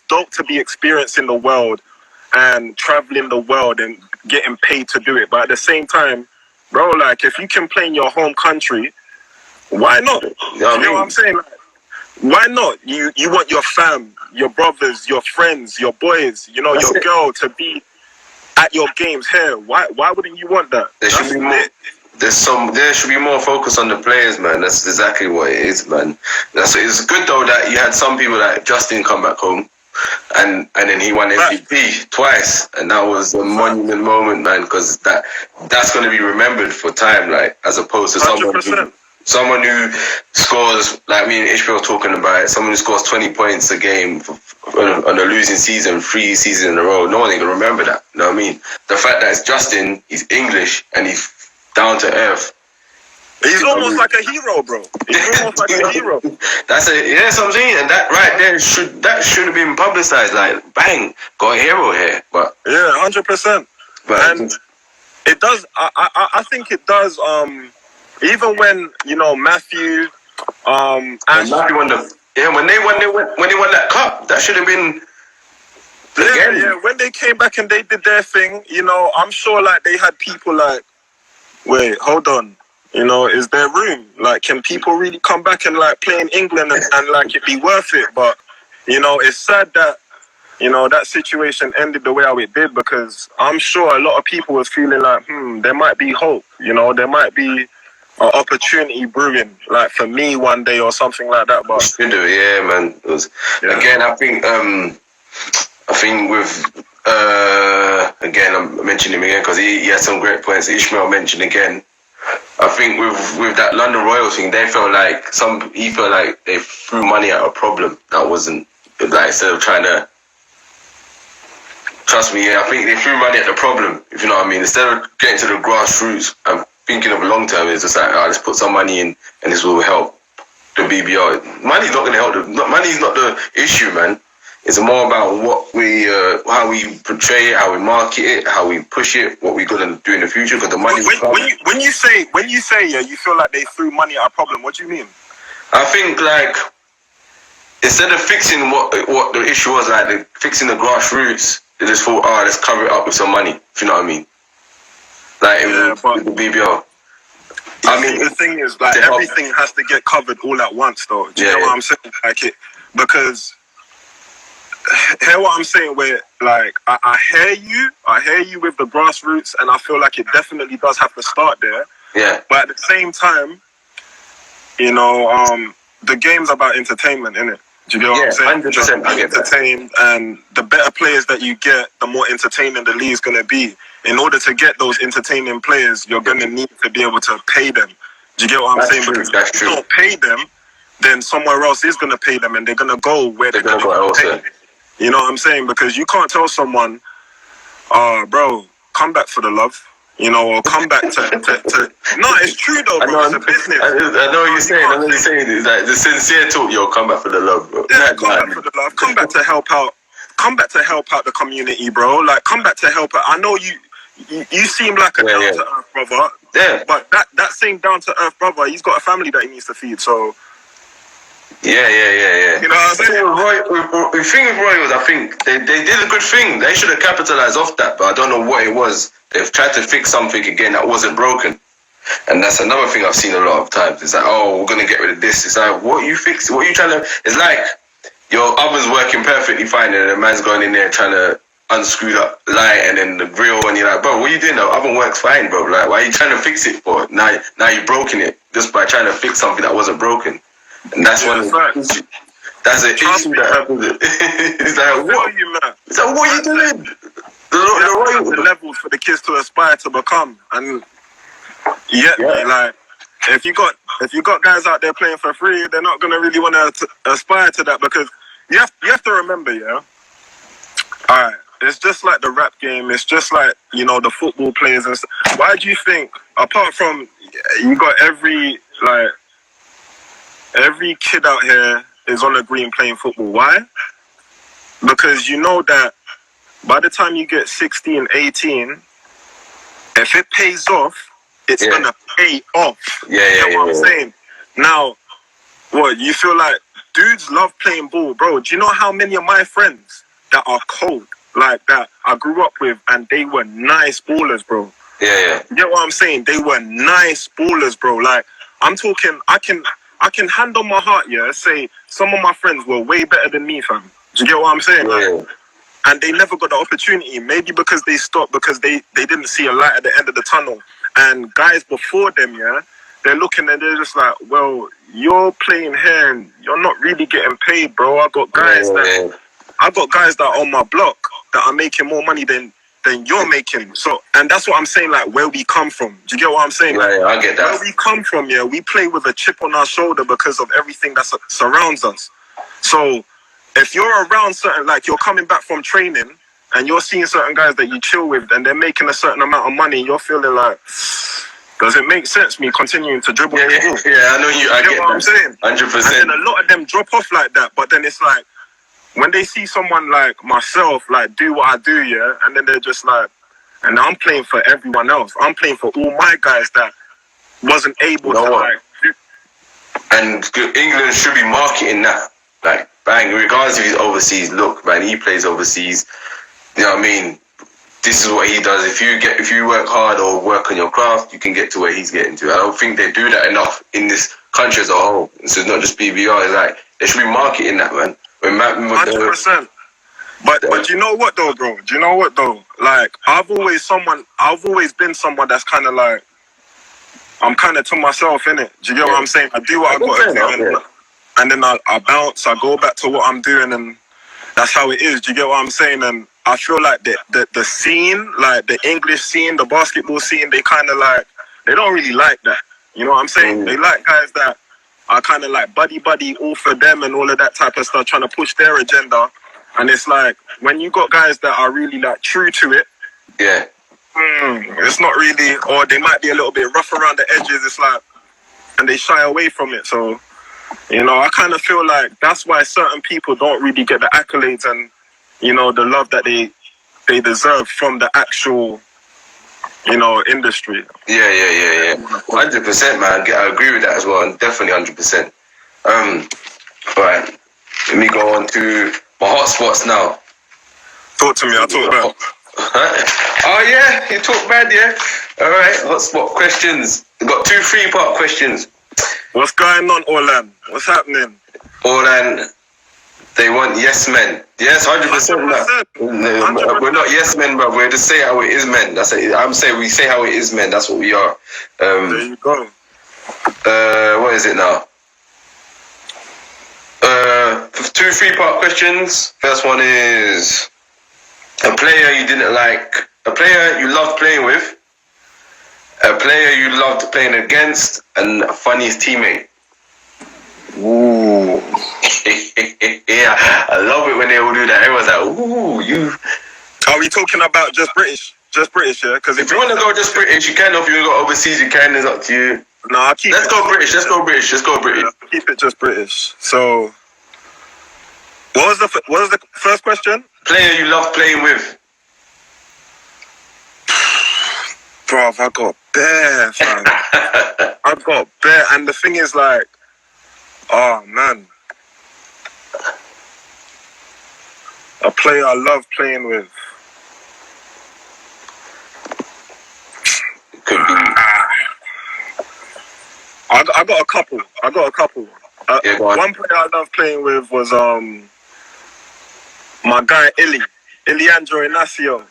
dope to be experiencing the world and traveling the world and getting paid to do it. But at the same time, bro, like if you can play in your home country, why not? You know what I'm saying? Like, why not? You want your fam, your brothers, your friends, your boys, you know, your girl to be at your games here. Why wouldn't you want that? There should be more. There should be more focus on the players, man. That's exactly what it is, man. It's good though that you had some people like Justin come back home, and then he won MVP twice, and that was a monument moment, man. Because that's going to be remembered for time, like as opposed to 100%. Someone who scores, like me and Ishmael were talking about it, someone who scores 20 points a game on a losing season, 3 seasons in a row. No one can remember that. You know what I mean? The fact that it's Justin, he's English and he's down to earth. He's almost like a hero, bro. He's almost like a hero. That's what I'm saying. And that right there should have been publicized. Like, bang, got a hero here. But yeah, 100%. And it does. I think it does. Even when Matthew, when they won that cup, that should have been. Yeah. When they came back and they did their thing, I'm sure like they had people like, wait, hold on. Is there room? Like, can people really come back and like play in England and like it be worth it? But it's sad that that situation ended the way how it did, because I'm sure a lot of people was feeling like, there might be hope. There might be an opportunity brewing, like for me one day or something like that. But yeah, man. It was, again, I think with again, I'm mentioning him again because he had some great points. Ishmael mentioned again. I think with that London Royals thing, he felt like they threw money at a problem that wasn't, like, instead of trying to, trust me, I think they threw money at the problem, if you know what I mean. Instead of getting to the grassroots and thinking of long term, it's just like, let's put some money in and this will help the BBR. Money's not going to help. Money's not the issue, man. It's more about how we portray it, how we market it, how we push it, what we're gonna do in the future. Because the money. When you say you feel like they threw money at a problem, what do you mean? I think like instead of fixing what the issue was, like fixing the grassroots, they just thought, let's cover it up with some money. If you know what I mean? Like with the BBR. I mean, the thing is, like everything has to get covered all at once, though. Do you know what I'm saying? Like it because. Hear what I'm saying? Where like I hear you with the grassroots, and I feel like it definitely does have to start there. Yeah. But at the same time, the game's about entertainment, innit? Do you get what I'm saying? 100%. Entertained, and the better players that you get, the more entertaining the league's gonna be. In order to get those entertaining players, you're gonna need to be able to pay them. Do you get what I'm saying? True. Because That's if you true. don't pay them, then somewhere else is gonna pay them, and they're gonna go where they're gonna go pay. You know what I'm saying? Because you can't tell someone, bro, come back for the love, or come back to... No, it's true though, bro. It's a business. I know what you're saying. I know what you're saying. It's like the sincere talk, come back for the love, bro. Yeah, come back for the love. Come back to help out. Come back to help out the community, bro. Like, come back to help out. I know you seem like a down-to-earth brother. Yeah. But that same down-to-earth brother, he's got a family that he needs to feed, so... Yeah. You know what I'm saying? The thing with Roy was, I think they did a good thing. They should have capitalized off that, but I don't know what it was. They've tried to fix something again that wasn't broken. And that's another thing I've seen a lot of times. It's like, oh, we're going to get rid of this. It's like, what you fix? What you trying to... It's like your oven's working perfectly fine and the man's going in there trying to unscrew that light and then the grill, and you're like, bro, what are you doing? The oven works fine, bro. Like, why are you trying to fix it for? Now you've broken it just by trying to fix something that wasn't broken. And that's that's an issue that happens. It's like, what? It's like, what are you doing? The levels for the kids to aspire to become, and like if you got guys out there playing for free, they're not gonna really want to aspire to that, because you have to remember, alright, it's just like the rap game, it's just like, you know, the football players and stuff. Why do you think, apart from you got every kid out here is on the green playing football? Why? Because you know that by the time you get 16, 18, if it pays off, it's gonna pay off. You know what I'm saying? Now, what, you feel like dudes love playing ball, bro? Do you know how many of my friends that are cold like that I grew up with, and they were nice ballers, bro? You know what I'm saying? They were nice ballers, bro. Like, I'm talking, I can hand on my heart, say some of my friends were way better than me, fam. Do you get what I'm saying? Like, and they never got the opportunity, maybe because they stopped, because they didn't see a light at the end of the tunnel. And guys before them, they're looking and they're just like, well, you're playing here and you're not really getting paid, bro. I got guys that are on my block that are making more money than you're making. So, and that's what I'm saying, like, where we come from. Do you get what I'm saying? I get that. Where we come from, we play with a chip on our shoulder because of everything that surrounds us. So if you're around certain, like, you're coming back from training and you're seeing certain guys that you chill with and they're making a certain amount of money, you're feeling like, does it make sense me continuing to dribble? I know you. I get what I'm saying. 100%. And then a lot of them drop off like that, but then it's like, when they see someone like myself, like, do what I do, and then they're just like, and I'm playing for everyone else. I'm playing for all my guys that wasn't able to, like... And England should be marketing that. Like, bang, regardless if he's overseas, look, man, he plays overseas. You know what I mean? This is what he does. If you work hard or work on your craft, you can get to where he's getting to. I don't think they do that enough in this country as a whole. So it's not just BBR. It's like, they should be marketing that, man. 100%. But do you know what though, bro? Do you know what though? Like, I've always been someone that's kind of like, I'm kind of to myself, innit? Do you get what I'm saying? I do what I got to do, and then I bounce, I go back to what I'm doing, and that's how it is. Do you get what I'm saying? And I feel like the scene, like the English scene, the basketball scene, they kind of like, they don't really like that. You know what I'm saying? They like guys that are kind of like buddy, all for them and all of that type of stuff, trying to push their agenda. And it's like, when you got guys that are really like true to it, it's not really, or they might be a little bit rough around the edges, it's like, and they shy away from it. So, you know, I kind of feel like that's why certain people don't really get the accolades and, you know, the love that they deserve from the actual, you know, industry. 100%, man. I agree with that as well, and definitely 100%. Right, let me go on to my hotspots now. Talk to me, I'll talk about. Oh yeah, you talk bad, yeah? Alright, hotspot questions. We've got 2 3-part questions. What's going on, Orlan? What's happening? Orlan, they want yes men. Yes, 100%. 100%. We're not yes men, bro. We're just say how it is, men. That's it. I'm saying we say how it is, men. That's what we are. There you go. What is it now? 2 3-part questions. First one is a player you didn't like, a player you loved playing with, a player you loved playing against, and a funniest teammate. Ooh. Yeah, I love it when they all do that. Everyone's like, ooh, you. Are we talking about just British? Just British, yeah? Because if you want to go just British, you can. If you want to go overseas, you can. It's up to you. No, I'll keep Let's go British. Let's go British. Let's go British. Yeah, keep it just British. So, what was the first question? Player you love playing with. Bro, I got bare, fam. I got bare. And the thing is, like, oh, man. A player I love playing with. Could be. I got a couple. Yeah, go on. One player I love playing with was my guy Iliandro Inacio.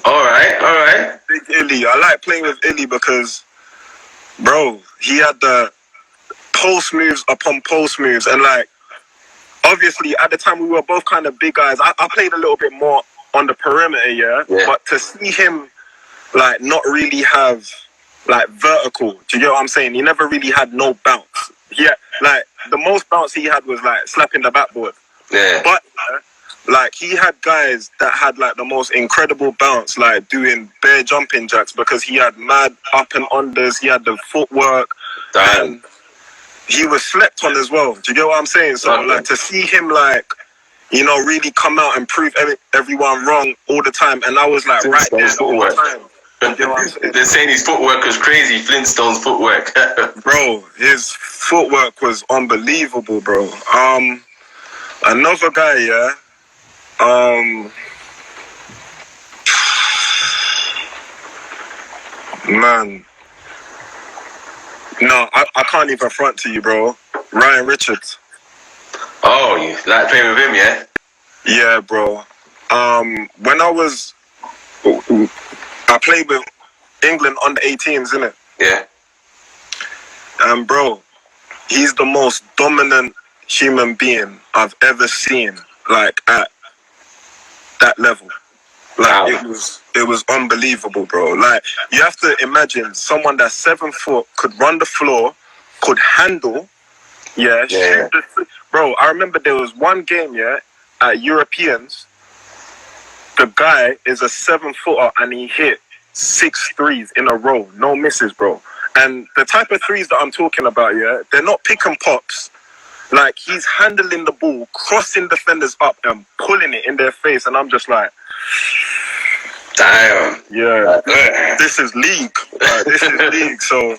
All right. Big Illy. I like playing with Illy because, bro, he had the post moves upon post moves, and like, obviously at the time we were both kind of big guys. I played a little bit more on the perimeter, yeah. But to see him like not really have like vertical, do you get what I'm saying? He never really had no bounce. Yeah, like the most bounce he had was like slapping the backboard. Yeah. But like he had guys that had like the most incredible bounce, like doing bare jumping jacks because he had mad up and unders. He had the footwork. Damn. And he was slept on as well. Do you get what I'm saying? So like to see him like, you know, really come out and prove everyone wrong all the time, and I was like right there all the time. You know what I'm saying? They're saying his footwork was crazy. Flintstone's footwork. Bro, his footwork was unbelievable, bro. Another guy, yeah. Man. No, I can't even front to you, bro. Ryan Richards. Oh, you like playing with him, yeah? Yeah, bro. When I played with England under 18s, innit? Yeah. And bro, he's the most dominant human being I've ever seen, like at that level. Like it was unbelievable, bro. Like you have to imagine someone that's 7 foot could run the floor, could handle, shoot the bro. I remember there was one game, at Europeans. The guy is a 7 footer and he hit 6 threes in a row, no misses, bro. And the type of threes that I'm talking about, they're not pick and pops. Like he's handling the ball, crossing defenders up and pulling it in their face, and I'm just like, damn. Yeah, this is league. This is league. So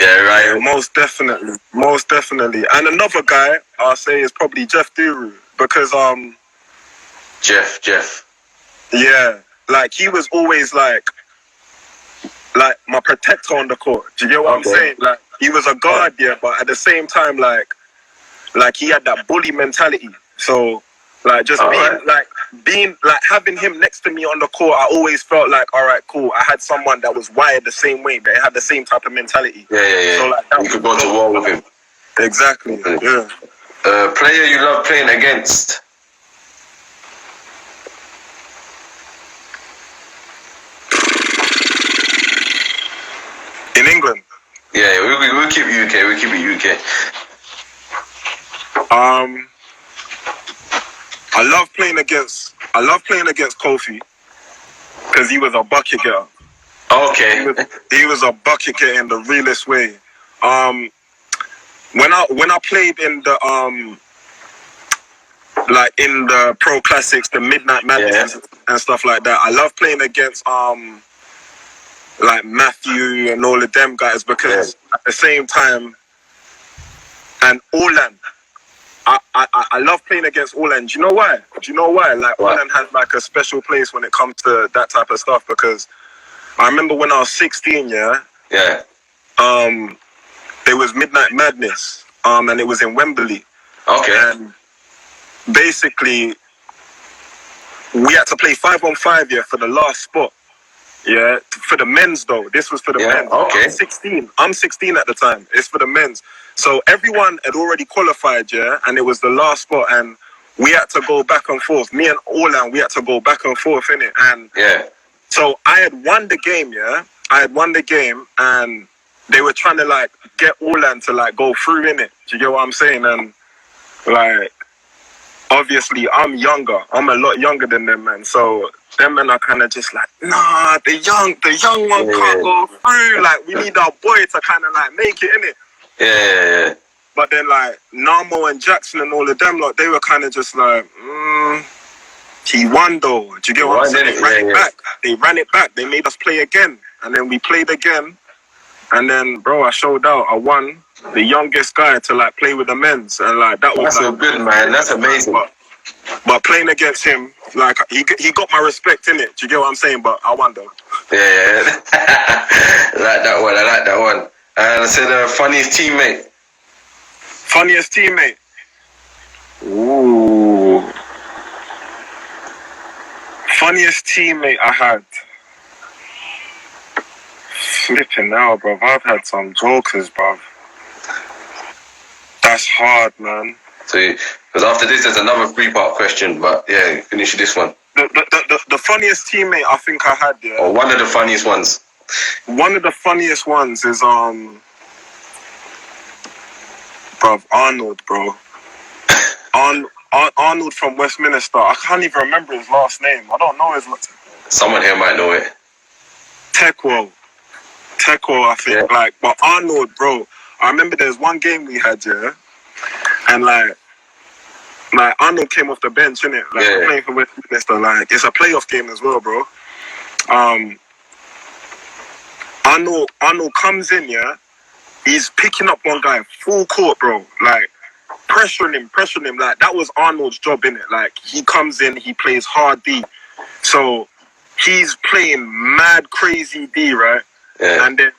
yeah, right. Most definitely. And another guy I'll say is probably Jeff Duru, because Jeff. Yeah, like he was always like my protector on the court. Do you get what I'm saying? Like he was a guard, but at the same time, like he had that bully mentality. So like just being having him next to me on the court, I always felt like, all right, cool. I had someone that was wired the same way. They had the same type of mentality. Yeah. So like that you could go to war with him. Exactly. Yeah. Player you love playing against? In England? Yeah, we'll keep it UK. We'll keep it UK. I love playing against KOFI because he was a bucket getter. Okay. He was a bucket getter in the realest way. When I played in the like in the Pro Classics, the Midnight Madness and stuff like that, I love playing against like Matthew and all of them guys, because at the same time, and Orland, I love playing against Orland. Do you know why? Like Orland has like a special place when it comes to that type of stuff, because I remember when I was 16, there was Midnight Madness, and it was in Wembley. Okay. And basically, we had to play 5-on-5 for the last spot. Yeah, for the men's though. This was for the men's. Okay. I'm 16 at the time. It's for the men's. So everyone had already qualified, and it was the last spot, and we had to go back and forth. Me and Orland, we had to go back and forth, innit? And so I had won the game, and they were trying to like get Orland to like go through, innit? Do you get what I'm saying? And like, obviously I'm younger. I'm a lot younger than them, man. So them men are kind of just like, nah, the young one can't go through. Like, we need our boy to kind of like make it, innit? Yeah. But then like Namo and Jackson and all of them, like they were kind of just like, he won though. Do you get what I'm saying? They ran it back. They made us play again, and then we played again, and then bro, I showed out. I won, the youngest guy to like play with the men's, and like that was so good, man. That's amazing. But playing against him, like he got my respect in it. Do you get what I'm saying? But I won though. Yeah. I like that one. And I said funniest teammate. Funniest teammate. Ooh. Funniest teammate I had. Flipping now, bruv. I've had some jokers, bruv. That's hard, man. So, because after this, there's another 3-part question, but yeah, finish this one. The funniest teammate I think I had, yeah. Or one of the funniest ones. One of the funniest ones is bruv, Arnold, bro. Arnold from Westminster. I can't even remember his last name. I don't know his last name. Someone here might know it. Tekwo, I think. Yeah. Like, but Arnold, bro. I remember there's one game we had, yeah, and like Arnold came off the bench, innit? Like, yeah. Playing for Westminster. Like, it's a playoff game as well, bro. Arnold comes in, yeah. He's picking up one guy full court, bro. Like, pressuring him. Like, that was Arnold's job, innit? Like, he comes in, he plays hard D. So he's playing mad crazy D, right? Yeah. And then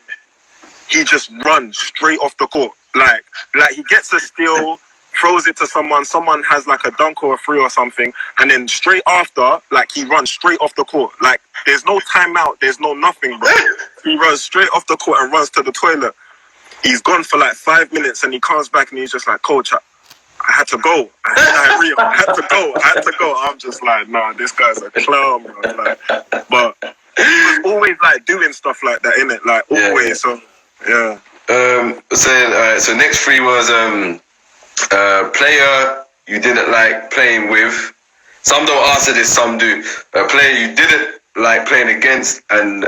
he just runs straight off the court. Like he gets a steal, throws it to someone has like a dunk or a free or something, and then straight after, like, he runs straight off the court. Like, there's no timeout, there's no nothing, bro. He runs straight off the court and runs to the toilet. He's gone for like 5 minutes and he comes back and he's just like, coach, I had to go. I had to go. I'm just like, nah, this guy's a clown, bro. Like, but he was always like doing stuff like that, innit? Like, always. Yeah. So, yeah. So next 3 was player you didn't like playing with. Some don't answer this, some do. A player you didn't like playing against and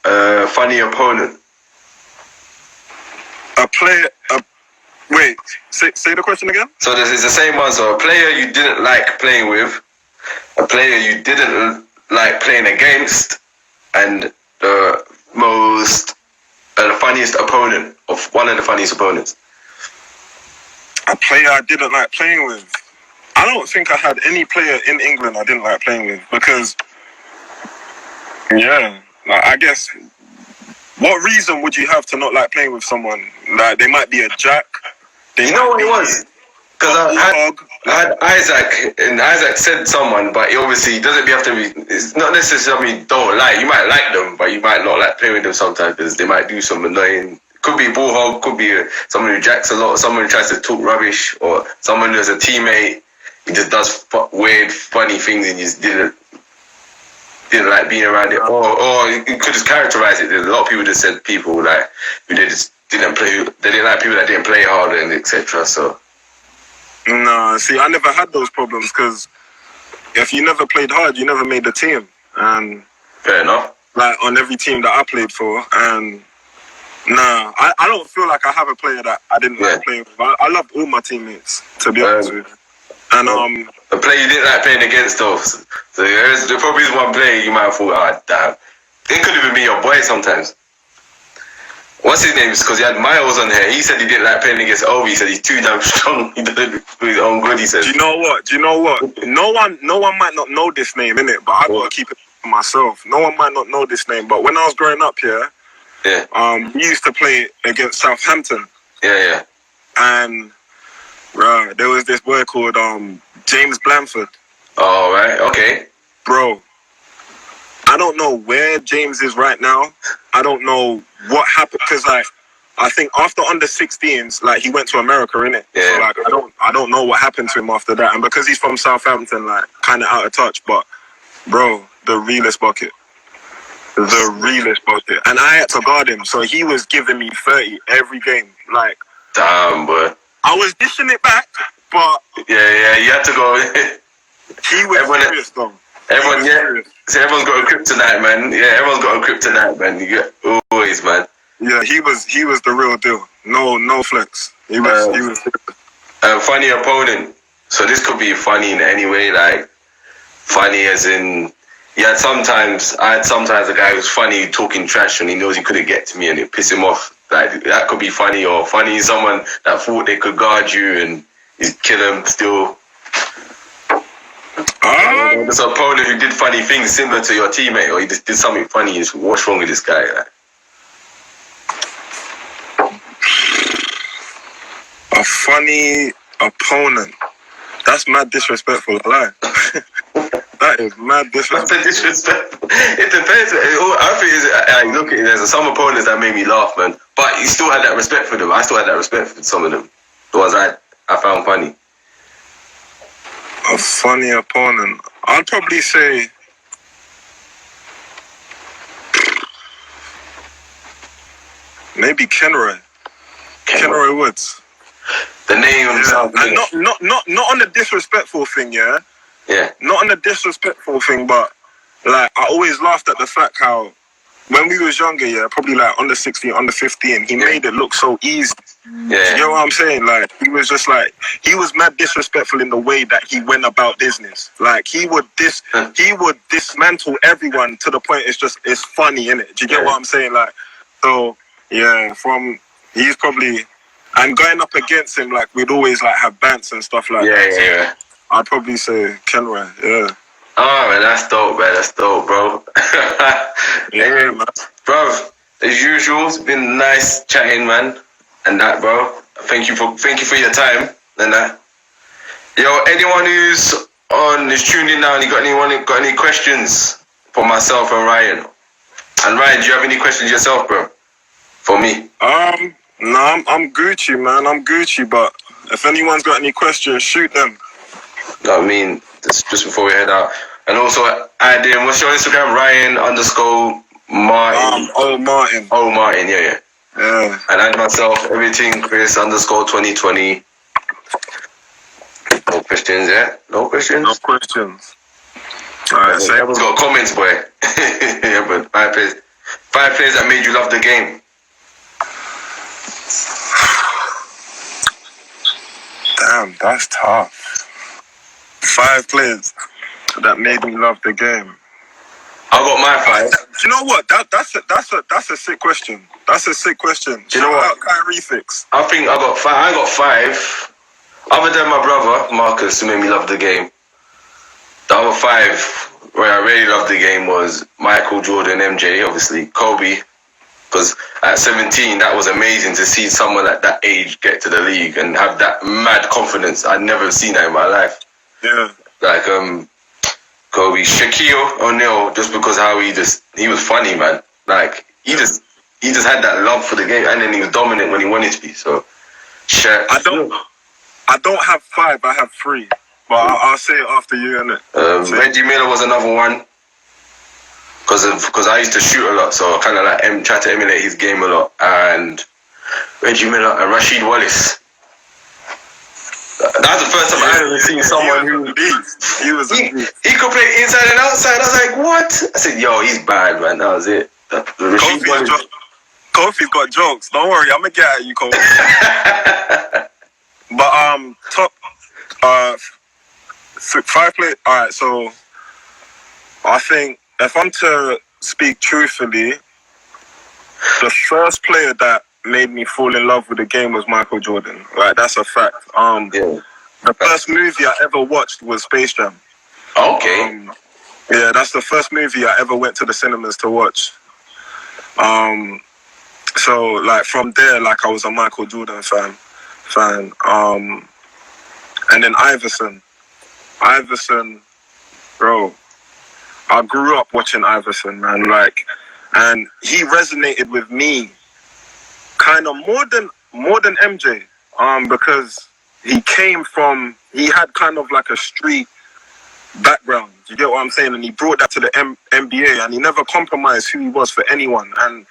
a funny opponent. Wait, say the question again? So this is the same one. So a player you didn't like playing with, a player you didn't like playing against, and the funniest opponent, of one of the funniest opponents. A player I didn't like playing with. I don't think I had any player in England I didn't like playing with, because, yeah, like, I guess, what reason would you have to not like playing with someone? Like, they might be a jack. You know what it was? Because I had Isaac, and Isaac said someone, but he obviously doesn't have to be. It's not necessarily you don't like. You might like them, but you might not like playing with them sometimes because they might do some annoying. Could be a ball hog, could be someone who jacks a lot, someone who tries to talk rubbish, or someone who's a teammate. He just does weird, funny things, and you just didn't like being around it. Or you could just characterize it. There's a lot of people that said people like who they just didn't play. They didn't like people that didn't play hard and etc. So. No, see, I never had those problems because if you never played hard, you never made the team. And fair enough. Like on every team that I played for, and I don't feel like I have a player that I didn't like playing with. I loved all my teammates, to be honest with you. And a player you didn't like playing against, though. So there probably is one player you might have thought, damn, it could even be your boy sometimes. What's his name? Because he had Miles on here. He said he didn't like playing against Ovi. He said he's too damn strong. He doesn't do his own good, he said. Do you know what? No one might not know this name, innit? But I gotta keep it for myself. No one might not know this name. But when I was growing up here, we used to play against Southampton. Yeah. And there was this boy called James Blanford. Oh, right. Okay. Bro, I don't know where James is right now. I don't know what happened, because like I think after under 16s, like he went to America, innit? Yeah. So like I don't know what happened to him after that, and because he's from Southampton, like kind of out of touch. But bro, the realest bucket, and I had to guard him, so he was giving me 30 every game. Like, damn, boy. I was dishing it back, but yeah, you had to go. He was serious though. Everyone's got a kryptonite, man. Yeah, everyone's got a kryptonite, man. You get always, man. Yeah, he was the real deal. No flex. He was. Funny opponent. So this could be funny in any way, like funny as in. I had sometimes a guy who's funny talking trash and he knows he couldn't get to me and it piss him off. Like that could be funny, or funny is someone that thought they could guard you and you kill him still. This opponent who did funny things similar to your teammate, or he just did something funny. What's wrong with this guy? Like? A funny opponent. That's mad disrespectful. I lie. That is mad disrespectful. That's disrespectful. It depends. I think look, there's some opponents that made me laugh, man. But you still had that respect for them. I still had that respect for some of them. The ones I found funny. A funny opponent. I'd probably say maybe Kenroy Woods. The name sounds and not on the disrespectful thing, yeah. Yeah. Not on the disrespectful thing, but like I always laughed at the fact how when we was younger, yeah, probably like under 16, under 15, he made it look so easy. Yeah. You know what I'm saying? Like he was just like he was mad disrespectful in the way that he went about business. Like he would dismantle everyone to the point it's funny, innit? Do you get what I'm saying? Like so yeah, he's probably and going up against him, like we'd always like have bants and stuff like that. Yeah. I'd probably say Kenroy, yeah. Oh man, that's dope, man. That's dope, bro. Yeah, man. Bro, as usual, it's been nice chatting, man. And that, bro. Thank you for your time. And that. Yo, anyone who's tuned in now, and you got any questions for myself and Ryan? And Ryan, do you have any questions yourself, bro? For me? No, I'm Gucci, man. I'm Gucci, but if anyone's got any questions, shoot them. No, I mean, just before we head out. And also, Adam, what's your Instagram? Ryan_Martin. Martin. Martin, yeah. Yeah. And I myself, Everyting Chris_2020. No questions, yeah? No questions? No questions. Alright, so everyone's got comments, boy. Yeah, but 5 players that made you love the game. Damn, that's tough. 5 players that made me love the game. I got my 5. Do you know what? That's a sick question. That's a sick question. Do you know what? Refix. I think I got 5. I got 5. Other than my brother Marcus, who made me love the game. The other 5 where I really loved the game was Michael Jordan, MJ, obviously Kobe. Because at 17, that was amazing to see someone at that age get to the league and have that mad confidence. I'd never seen that in my life. Yeah. Like Kobe, Shaquille O'Neal, just because how he was funny, man. Like he just had that love for the game, and then he was dominant when he wanted to be. So, Shaq. I don't have 5. I have 3, but I'll say it after you, innit? Reggie Miller was another one. Because I used to shoot a lot, so I kind of like try to emulate his game a lot. And Reggie Miller and Rasheed Wallace. That's the first time I ever seen someone who he could play inside and outside. I was like, what? I said, yo, he's bad, man. That was it. Kofi's got jokes. Don't worry, I'm gonna get at you, Kofi. But top 5 players. All right, so I think if I'm to speak truthfully, the first player that made me fall in love with the game was Michael Jordan. Right, that's a fact. The first movie I ever watched was Space Jam. Okay. Yeah, that's the first movie I ever went to the cinemas to watch. So like from there, like I was a Michael Jordan fan. And then Iverson, bro. I grew up watching Iverson, man. Like, and he resonated with me kind of more than MJ, because he had kind of like a street background. You get what I'm saying? And he brought that to the NBA, and he never compromised who he was for anyone. And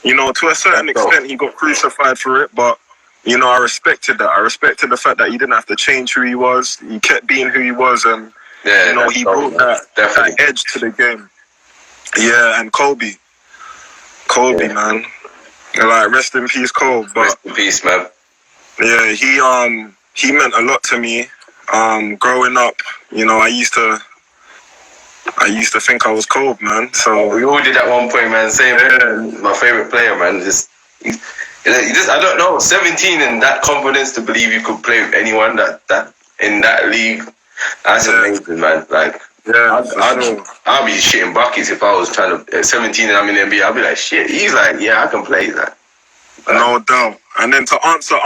you know, to a certain extent, he got crucified for it, but you know, I respected that. I respected the fact that he didn't have to change who he was. He kept being who he was, and you know, he brought that edge to the game. Yeah, and Kobe, man. Like, rest in peace, Kobe. But rest in peace, man. Yeah, he meant a lot to me. Growing up, you know, I used to think I was Kobe, man. So we all did at one point, man. Same. Yeah. My favorite player, man. I don't know, 17 and that confidence to believe you could play with anyone that in that league. That's amazing, man. Like, I'd be shitting buckets if I was trying to at 17 and I'm in the NBA. I'd be like, shit. He's like, yeah, I can play that. No doubt. And then to answer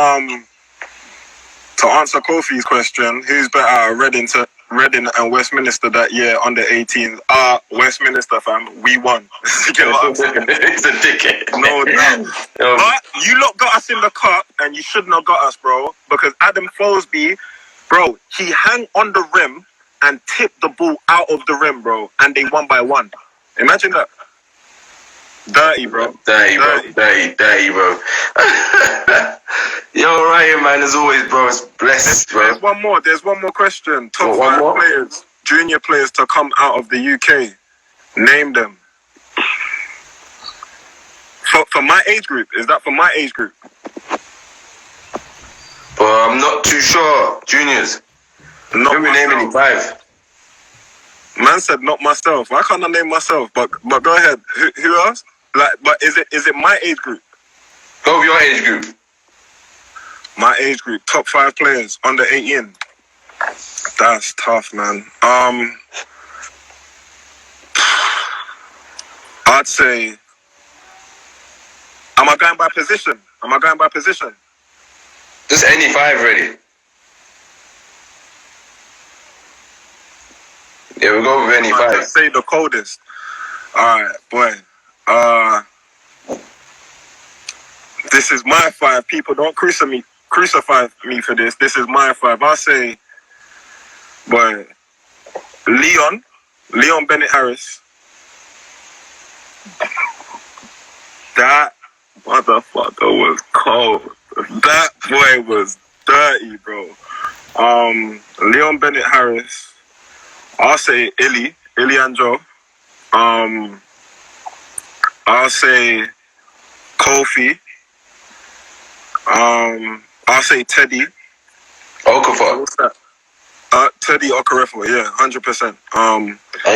Kofi's question, who's better, Reading and Westminster that year under 18s? Westminster, fam. We won. You get what I'm saying? It's a dickhead. No doubt. But you lot got us in the cup, and you shouldn't have got us, bro. Because Adam Fosby, bro, he hung on the rim and tipped the ball out of the rim, bro. And they won by 1. Imagine that. Dirty, bro. Dirty, bro. Yo, right here, man. As always, bro. It's blessed, bro. There's one more question. Top 5 players, junior players to come out of the UK. Name them. For my age group. Is that for my age group? Well, I'm not too sure. Juniors. Not me name any 5. Man said not myself. Why can't I name myself? But go ahead. Who else? Like, but is it my age group? Go with your age group. My age group, top 5 players under 18. That's tough, man. I'd say. Am I going by position? Just any 5, ready. Yeah, we'll go with any 5. Let's say the coldest. Alright, boy. This is my 5. People don't crucify me for this. This is my 5. I'll say, boy, Leon Bennett Harris. That motherfucker was cold. That boy was dirty, bro. Leon Bennett Harris. I'll say Illy and Joe. I'll say KOFI. I'll say Teddy. Okafor. What's that? Teddy Okarefo, yeah, 100%. I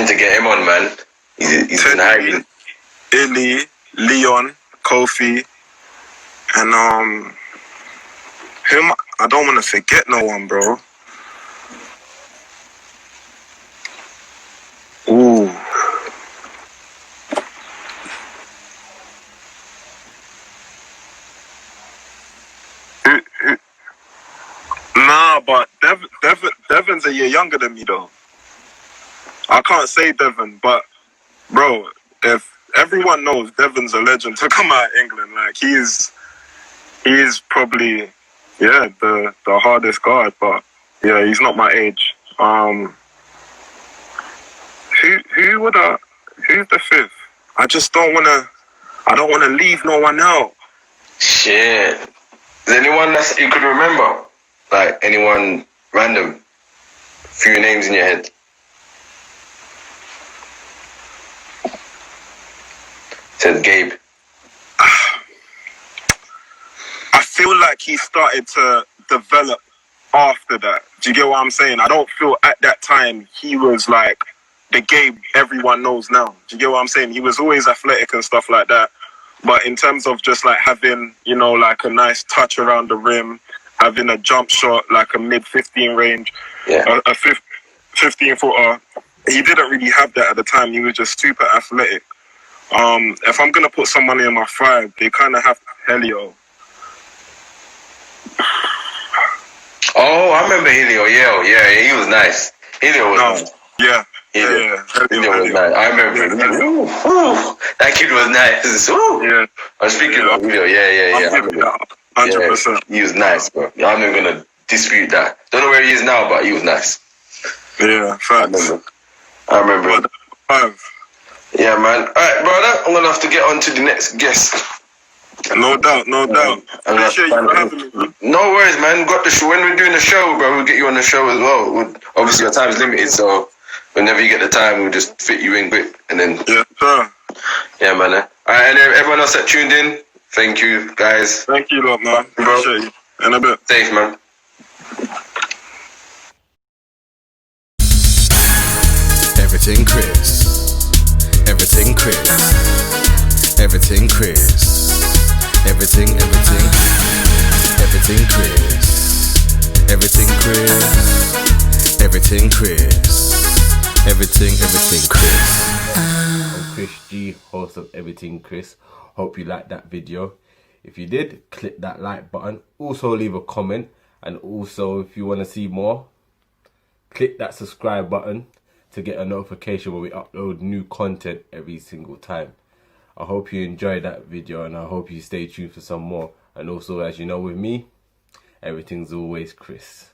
need to get him on, man. He's in hiding. Illy, Leon, KOFI, and him. I don't want to forget no one, bro. Ooh. Nah, but Devon's a year younger than me, though. I can't say Devon, but bro, if everyone knows Devon's a legend to come out of England, like he's probably the hardest guard, but yeah, he's not my age. Who's the 5th? I don't wanna leave no one out. Shit. Is anyone that you could remember? Like anyone random? Few names in your head. Said Gabe. I feel like he started to develop after that. Do you get what I'm saying? I don't feel at that time he was like the Gabe everyone knows now. Do you get what I'm saying? He was always athletic and stuff like that. But in terms of just like having, like a nice touch around the rim, having a jump shot, like a mid-15 range, a 15-footer, he didn't really have that at the time. He was just super athletic. If I'm going to put someone in my 5, they kind of have Helio. Oh, I remember Helio. Yeah, he was nice. Helio was nice. Yeah. Helio was nice. I remember him. That kid was nice. Yeah. I'm speaking about Helio. Yeah. 100%. Yeah, he was nice, bro. I'm not going to dispute that. Don't know where he is now, but he was nice. Yeah, facts. I remember. 5. Yeah, man. All right, brother. I'm going to have to get on to the next guest. No doubt. Appreciate you for having me, man. No worries, man. Got the show. When we're doing the show, bro, we'll get you on the show as well. Obviously, your time's limited, so whenever you get the time, we'll just fit you in quick. And then... Yeah, sure. Yeah, man. All right, and everyone else that tuned in, thank you, guys. Thank you, lot, man. Appreciate you. In a bit. Safe, man. Everything Chris. Everything Chris. Everything Chris. Everything Chris. Everything Chris. Everything Chris. Everything Chris. I'm Chris G, host of Everything Chris. Hope you liked that video. If you did, click that like button. Also leave a comment. And also, if you want to see more, click that subscribe button to get a notification when we upload new content every single time. I hope you enjoyed that video, and I hope you stay tuned for some more. And also, as you know, with me, everything's always Chris.